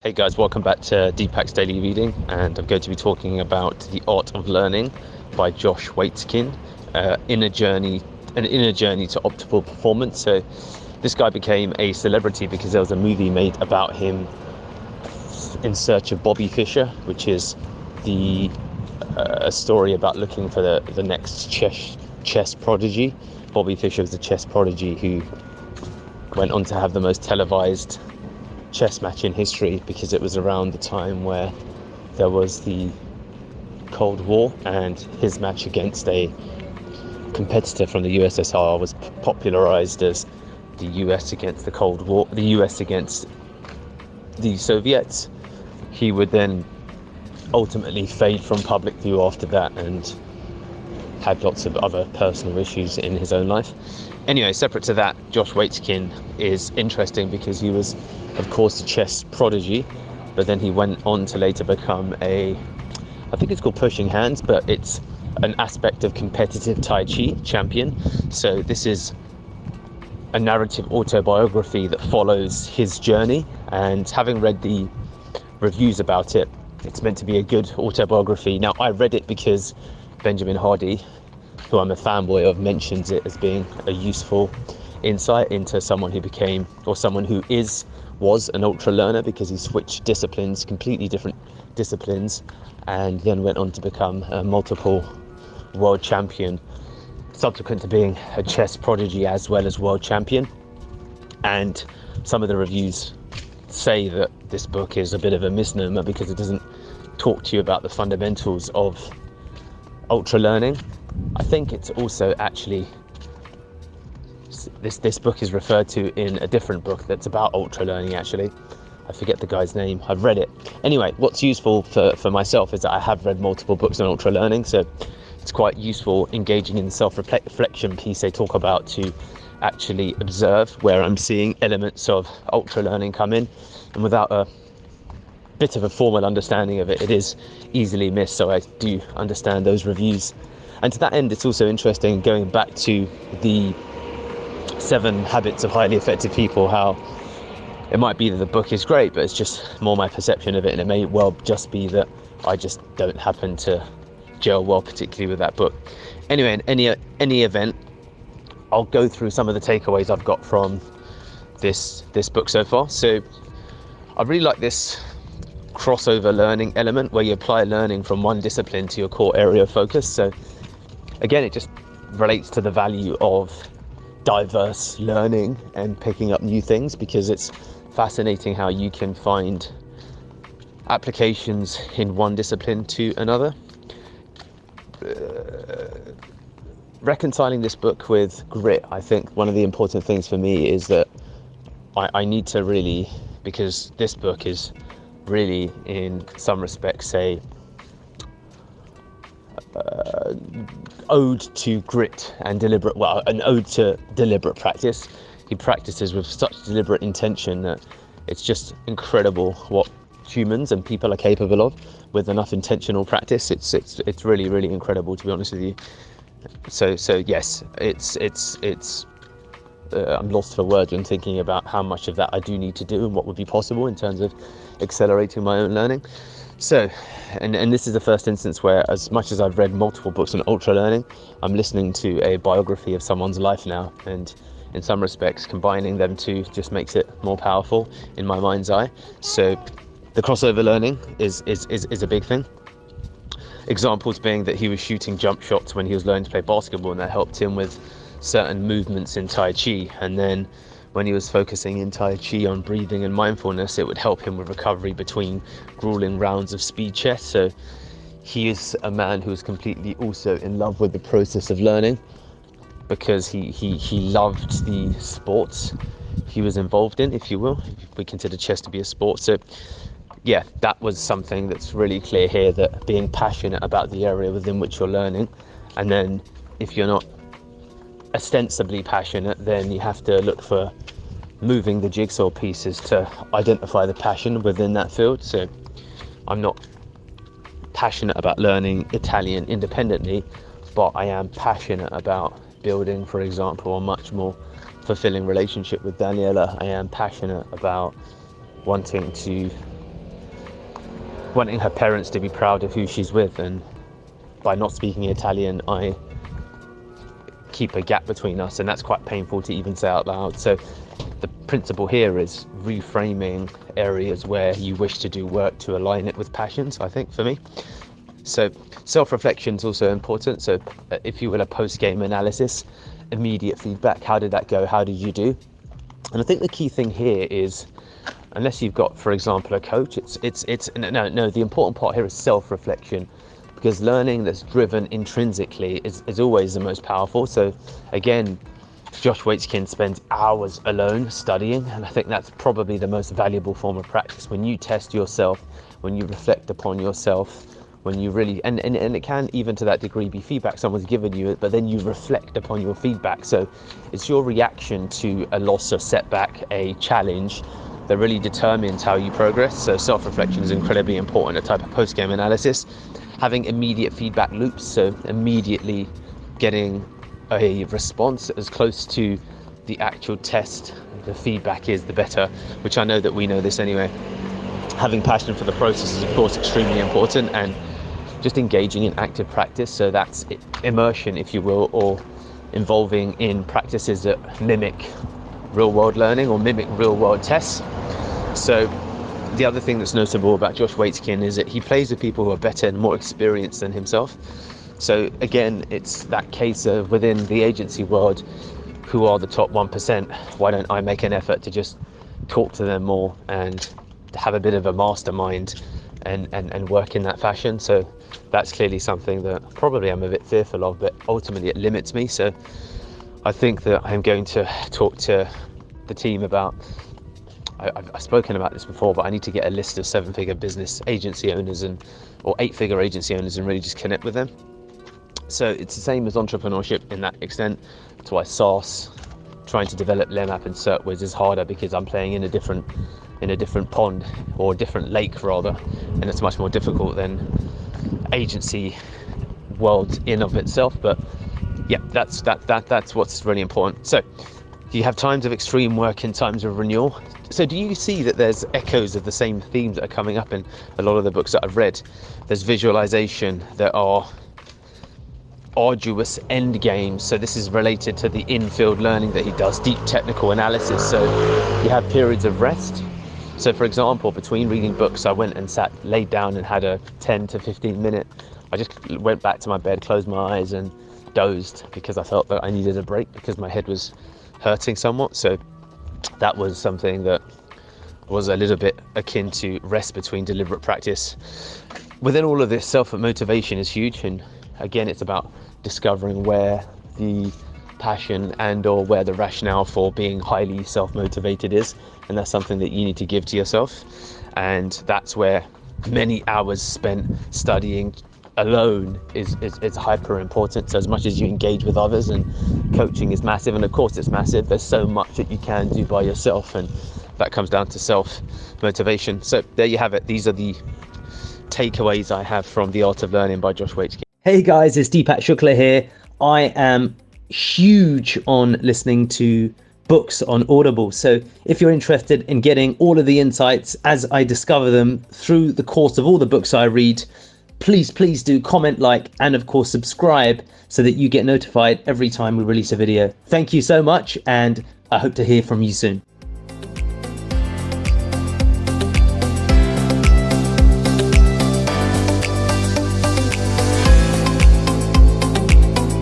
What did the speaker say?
Hey guys, welcome back to Deepak's Daily Reading, and I'm going to be talking about The Art of Learning by Josh Waitzkin, an inner journey to optimal performance. So this guy became a celebrity because there was a movie made about him, In Search of Bobby Fischer, which is the a story about looking for the next chess prodigy. Bobby Fischer was a chess prodigy who went on to have the most televised chess match in history, because it was around the time where there was the Cold War, and his match against a competitor from the USSR was popularized as the US against the Cold War, the US against the Soviets. He would then ultimately fade from public view after that and had lots of other personal issues in his own life. Anyway, separate to that, Josh Waitzkin is interesting because he was, of course, a chess prodigy, but then he went on to later become I think it's called pushing hands, but it's an aspect of competitive Tai Chi champion. So this is a narrative autobiography that follows his journey, and having read the reviews about it, it's meant to be a good autobiography. Now, I read it because Benjamin Hardy, who I'm a fanboy of, mentions it as being a useful insight into someone who became, or someone who was an ultra learner, because he switched disciplines, completely different disciplines, and then went on to become a multiple world champion, subsequent to being a chess prodigy as well as world champion. And some of the reviews say that this book is a bit of a misnomer because it doesn't talk to you about the fundamentals of ultra learning. I think it's also actually, this book is referred to in a different book that's about ultra learning, actually. I forget the guy's name. I've read it. Anyway, what's useful for myself is that I have read multiple books on ultra learning, so it's quite useful engaging in the self-reflection piece they talk about to actually observe where I'm seeing elements of ultra learning come in, and without a bit of a formal understanding of it, it is easily missed. So I do understand those reviews. And to that end, it's also interesting going back to the 7 Habits of Highly Effective People, how it might be that the book is great, but it's just more my perception of it, and it may well just be that I just don't happen to gel well particularly with that book. Anyway, in any event, I'll go through some of the takeaways I've got from this book so far. So I really like this crossover learning element where you apply learning from one discipline to your core area of focus. So again, it just relates to the value of diverse learning and picking up new things, because it's fascinating how you can find applications in one discipline to another. Reconciling this book with grit, I think one of the important things for me is that I need to really, because this book is really in some respects a ode to grit and an ode to deliberate practice. He practices with such deliberate intention that it's just incredible what humans and people are capable of with enough intentional practice. It's really, really incredible, to be honest with you. So yes, it's I'm lost for words when thinking about how much of that I do need to do and what would be possible in terms of accelerating my own learning. So, and this is the first instance where, as much as I've read multiple books on ultra learning, I'm listening to a biography of someone's life now, and in some respects combining them two just makes it more powerful in my mind's eye. So the crossover learning is a big thing. Examples being that he was shooting jump shots when he was learning to play basketball, and that helped him with certain movements in Tai Chi. And then when he was focusing in Tai Chi on breathing and mindfulness, it would help him with recovery between grueling rounds of speed chess. So he is a man who is completely also in love with the process of learning, because he loved the sports he was involved in, if you will, if we consider chess to be a sport. So yeah, that was something that's really clear here, that being passionate about the area within which you're learning, and then if you're not ostensibly passionate, then you have to look for moving the jigsaw pieces to identify the passion within that field. So I'm not passionate about learning Italian independently, but I am passionate about building, for example, a much more fulfilling relationship with Daniela. I am passionate about wanting to wanting her parents to be proud of who she's with, and by not speaking Italian, I keep a gap between us, and that's quite painful to even say out loud. So the principle here is reframing areas where you wish to do work to align it with passions, I think, for me. So self-reflection is also important. So if you will, a post-game analysis, immediate feedback. How did that go? How did you do? And I think the key thing here is, unless you've got, for example, a coach, the important part here is self-reflection, because learning that's driven intrinsically is always the most powerful. So again, Josh Waitzkin spends hours alone studying, and I think that's probably the most valuable form of practice. When you test yourself, when you reflect upon yourself, when you really, and it can even to that degree be feedback someone's given you, but then you reflect upon your feedback. So it's your reaction to a loss, a setback, a challenge that really determines how you progress. So self-reflection is incredibly important, a type of post-game analysis. Having immediate feedback loops, so immediately getting a response as close to the actual test, the feedback is, the better, which I know that we know this anyway. Having passion for the process is of course extremely important, and just engaging in active practice, so that's immersion, if you will, or involving in practices that mimic real world learning or mimic real world tests. So the other thing that's notable about Josh Waitzkin is that he plays with people who are better and more experienced than himself. So again, it's that case of within the agency world, who are the top 1%? Why don't I make an effort to just talk to them more and have a bit of a mastermind and work in that fashion? So that's clearly something that probably I'm a bit fearful of, but ultimately it limits me. So I think that I'm going to talk to the team about, I've spoken about this before, but I need to get a list of 7-figure business agency owners or 8-figure agency owners and really just connect with them. So it's the same as entrepreneurship in that extent. That's why SaaS, trying to develop Lemap and CertWiz is harder, because I'm playing in a different pond, or a different lake rather, and it's much more difficult than agency world in of itself. But yeah, that's what's really important. So you have times of extreme work and times of renewal. So do you see that there's echoes of the same themes that are coming up in a lot of the books that I've read? There's visualization, there are arduous end games. So this is related to the in-field learning that he does, deep technical analysis. So you have periods of rest. So for example, between reading books, I went and laid down and had a 10 to 15 minute, I just went back to my bed, closed my eyes and dozed, because I felt that I needed a break because my head was hurting somewhat. So that was something that was a little bit akin to rest between deliberate practice. Within all of this, self-motivation is huge, and again, it's about discovering where the passion and or where the rationale for being highly self-motivated is, and that's something that you need to give to yourself. And that's where many hours spent studying alone is hyper important. So as much as you engage with others, and coaching is massive, and of course it's massive, there's so much that you can do by yourself, and that comes down to self-motivation. So there you have it. These are the takeaways I have from The Art of Learning by Josh Waitzkin. Hey guys, it's Deepak Shukla here. I am huge on listening to books on Audible. So if you're interested in getting all of the insights as I discover them through the course of all the books I read, please do comment, like, and of course subscribe, so that you get notified every time we release a video. Thank you so much, and I hope to hear from you soon.